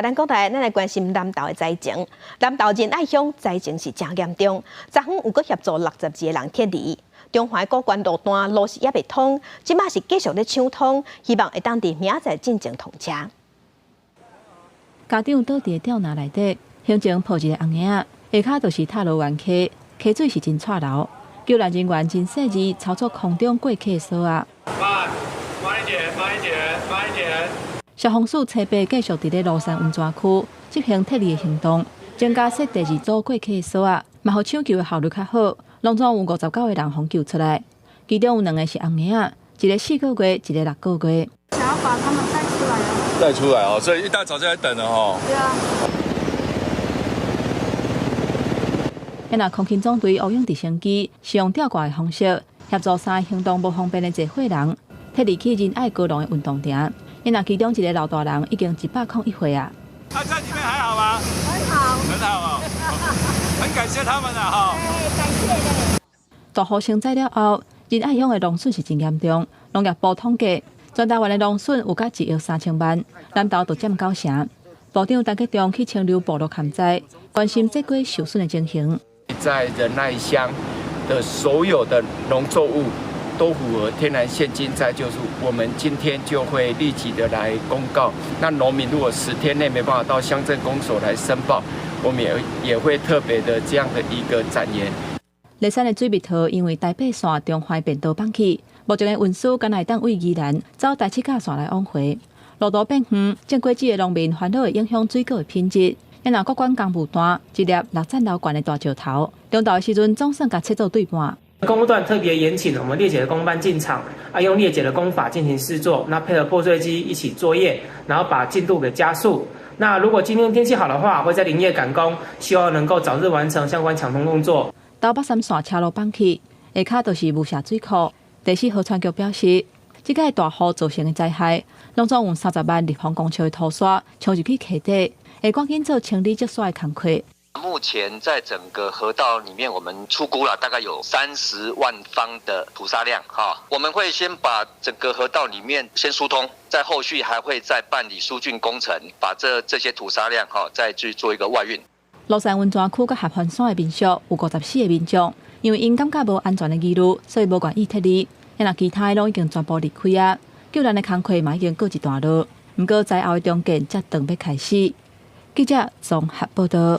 咱国台，咱来关心南投的灾情。南投仁爱乡灾情是真严重，昨昏有个协助62个人撤离。中华高关路段路是也未通，即马是继续咧抢通，希望会当伫明仔载进行通车。家长倒伫吊篮内底，胸前抱一个红婴仔，下骹就是踏入原溪，溪水是真掣流。救援人员真细致操作空中过溪索啊。慢一点，慢一点，慢一点。消防署车队继续伫咧罗山温泉区执行撤离的行动，增加设第2组过溪索啊，嘛互抢救的效率较好。拢总有59个人互救出来，其中有2个是红婴仔，一个4个月，一个6个月。想要把他们带出来哦。带出来哦，所以一大早就在等了哦。对啊。因那空勤总队乌用直升机是用吊挂的方式协助3个行动无方便的坐伙人撤离去仁爱高龙的运动场。因那其中一个老大人已经101岁啊。他在里面还好吗？很好。很好哦。很感谢他们啊哈。感谢的。大雨成灾了后，仁爱乡的农损是真严重。农业部统计，全台湾的农损有甲1亿3000万，南投就占9成。部长陈吉仲去清流部落勘灾，关心这季受损的情形。在仁爱乡的所有的农作物都符合天然现金再救助，我们今天就会立即的来公告。那农民如果10天内没办法到乡镇公所来申报，我们也会特别的这样的一个展言。梨山的水蜜桃因为台北线中环便道放弃，目前的运输敢来当为宜兰走台七甲线来往回。路途变远，种果子的农民烦恼会影响水果的品质。因那各管工务段一粒6层楼高的大石头，中昼的时阵总算甲切做对半。工务段特别延请我们列解的工班进场，用列解的工法进行施作，那配合破碎机一起作业，然后把进度给加速。那如果今天天气好的话，会在林业赶工，希望能够早日完成相关抢通工作。到北3线车路放弃，下骹就是雾社水库。第4号船局表示，这个大雨造成的灾害，拢总有30万立方公尺的土沙冲入去溪底。会赶紧做清理积沙的工作。目前在整个河道里面，我们初估了大概有30万方的土沙量哈。我们会先把整个河道里面先疏通，在后续还会再办理疏浚工程，把这些土沙量哈再去做一个外运。罗山温泉区甲合欢山的民宿有54个民众，因为因感觉无安全的疑虑，所以无愿意撤离。因那其他的拢已经全部离开啊。救援的工作嘛已经告一段落，不过灾后的重建才等要开始。记者综合报道。